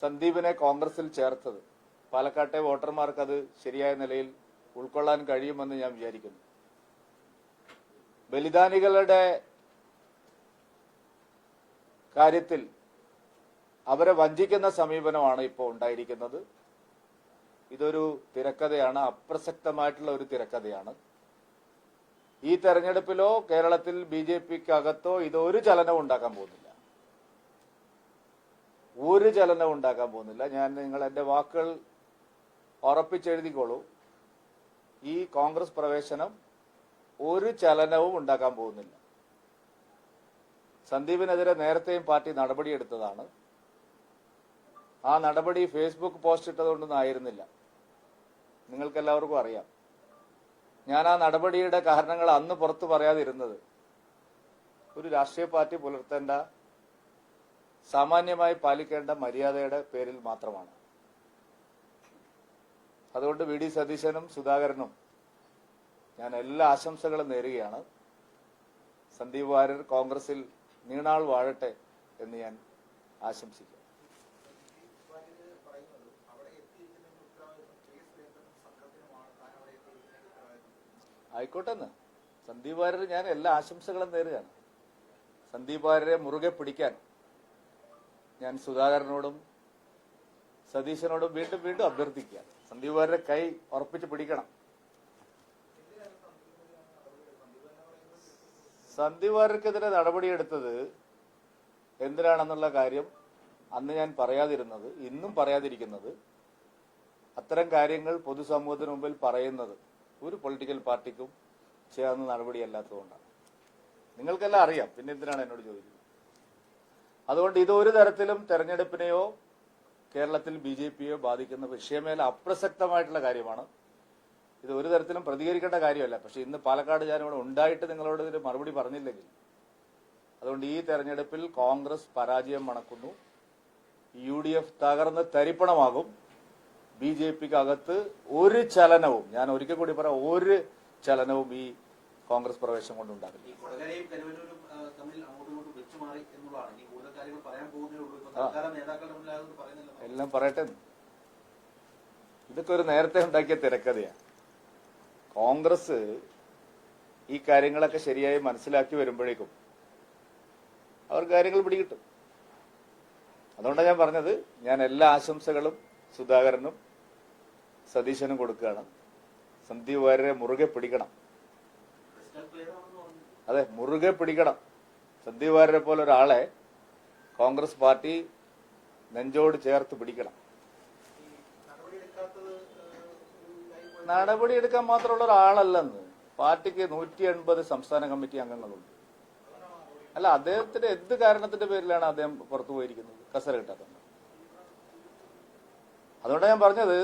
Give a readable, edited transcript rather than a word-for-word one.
സന്ദീപിനെ കോൺഗ്രസിൽ ചേർത്തത് പാലക്കാട്ടെ വോട്ടർമാർക്ക് അത് ശരിയായ നിലയിൽ ഉൾക്കൊള്ളാൻ കഴിയുമെന്ന് ഞാൻ വിചാരിക്കുന്നു. ബലിദാനികളുടെ കാര്യത്തിൽ അവരെ വഞ്ചിക്കുന്ന സമീപനമാണ് ഇപ്പോൾ ഉണ്ടായിരിക്കുന്നത്. ഇതൊരു തിരക്കഥയാണ്, അപ്രസക്തമായിട്ടുള്ള ഒരു തിരക്കഥയാണ്. ഈ തെരഞ്ഞെടുപ്പിലോ കേരളത്തിൽ BJPക്കകത്തോ ഇതൊരു ചലനവും ഉണ്ടാക്കാൻ പോകുന്നില്ല. ഒരു ചലനവും ഉണ്ടാക്കാൻ പോകുന്നില്ല. നിങ്ങൾ എന്റെ വാക്കുകൾ ഉറപ്പിച്ചെഴുതിക്കോളൂ. ഈ കോൺഗ്രസ് പ്രവേശനം ഒരു ചലനവും ഉണ്ടാക്കാൻ പോകുന്നില്ല. സന്ദീപിനെതിരെ നേരത്തെയും പാർട്ടി നടപടിയെടുത്തതാണ്. ആ നടപടി ഫേസ്ബുക്ക് പോസ്റ്റ് ഇട്ടതുകൊണ്ടൊന്നും ആയിരുന്നില്ല. നിങ്ങൾക്കെല്ലാവർക്കും അറിയാം. ഞാൻ ആ നടപടിയുടെ കാരണങ്ങൾ അന്ന് പുറത്തു പറയാതിരുന്നത് ഒരു രാഷ്ട്രീയ പാർട്ടി പുലർത്തേണ്ട, സാമാന്യമായി പാലിക്കേണ്ട മര്യാദയുടെ പേരിൽ മാത്രമാണ്. അതുകൊണ്ട് VD സതീശനും സുധാകരനും ഞാൻ എല്ലാ ആശംസകളും നേരുകയാണ്. സന്ദീപ് വാര്യർ കോൺഗ്രസിൽ നീണാൾ വാഴട്ടെ എന്ന് ഞാൻ ആശംസിക്കുന്നു. ആയിക്കോട്ടെന്ന് സന്ദീപ് വാര്യർ ഞാൻ എല്ലാ ആശംസകളും നേരുകയാണ്. സന്ദീപ് വാര്യരെ മുറുകെ പിടിക്കാൻ ഞാൻ സുധാകരനോടും സതീശനോടും വീണ്ടും വീണ്ടും അഭ്യർത്ഥിക്കുക. സന്ദീപ് വാര്യരെ കൈ ഉറപ്പിച്ച് പിടിക്കണം. സന്ദീപ് വാര്യർക്കെതിരെ നടപടിയെടുത്തത് എന്തിനാണെന്നുള്ള കാര്യം അന്ന് ഞാൻ പറയാതിരുന്നത്, ഇന്നും പറയാതിരിക്കുന്നത്, അത്തരം കാര്യങ്ങൾ പൊതുസമൂഹത്തിന് മുമ്പിൽ പറയുന്നത് ഒരു പൊളിറ്റിക്കൽ പാർട്ടിക്കും ചെയ്യാവുന്ന നടപടിയല്ലാത്തതുകൊണ്ടാണ്. നിങ്ങൾക്കെല്ലാം അറിയാം, പിന്നെ എന്തിനാണ് എന്നോട് ചോദിക്കുന്നത്? അതുകൊണ്ട് ഇതൊരു തരത്തിലും തെരഞ്ഞെടുപ്പിനെയോ കേരളത്തിൽ BJPയോ ബാധിക്കുന്ന വിഷയമേല അപ്രസക്തമായിട്ടുള്ള കാര്യമാണ്. ഇത് ഒരു തരത്തിലും പ്രതികരിക്കേണ്ട കാര്യമല്ല. പക്ഷെ ഇന്ന് പാലക്കാട് ഞാനിവിടെ ഉണ്ടായിട്ട് നിങ്ങളോട് ഇതിന് മറുപടി പറഞ്ഞില്ലെങ്കിൽ, അതുകൊണ്ട് ഈ തെരഞ്ഞെടുപ്പിൽ കോൺഗ്രസ് പരാജയം മണക്കുന്നു. UDF തകർന്ന് തരിപ്പണമാകും. BJPക്കകത്ത് ഒരു ചലനവും, ഞാൻ ഒരിക്കൽ കൂടി പറയാം, ഒരു ചലനവും ഈ കോൺഗ്രസ് പ്രവേശം കൊണ്ടുണ്ടാകില്ല. എല്ലാം പറയട്ടെ. ഇതൊക്കെ ഒരു നേരത്തെ ഉണ്ടാക്കിയ തിരക്കഥയാണ്. കോൺഗ്രസ് ഈ കാര്യങ്ങളൊക്കെ ശരിയായി മനസ്സിലാക്കി വരുമ്പോഴേക്കും അവർ കാര്യങ്ങൾ പിടികിട്ടും. അതുകൊണ്ടാണ് ഞാൻ പറഞ്ഞത്, ഞാൻ എല്ലാ ആശംസകളും സുധാകരനും സതീശനും കൊടുക്കുകയാണ്. സന്ദീപ് വാര്യരെ മുറുകെ പിടിക്കണം. അതെ, മുറുകെ പിടിക്കണം. സന്ദീപ് വാര്യരെ പോലെ ഒരാളെ കോൺഗ്രസ് പാർട്ടി നെഞ്ചോട് ചേർത്ത് പിടിക്കണം. നടപടിയെടുക്കാൻ മാത്രമുള്ള ഒരാളല്ലെന്ന്. പാർട്ടിക്ക് 180 സംസ്ഥാന കമ്മിറ്റി അംഗങ്ങളുണ്ട്. അല്ല, അദ്ദേഹത്തിന്റെ എന്ത് കാരണത്തിന്റെ പേരിലാണ് അദ്ദേഹം പുറത്തു പോയിരിക്കുന്നത്? കസര കിട്ടാത്തത്. അതുകൊണ്ടാണ് ഞാൻ പറഞ്ഞത്,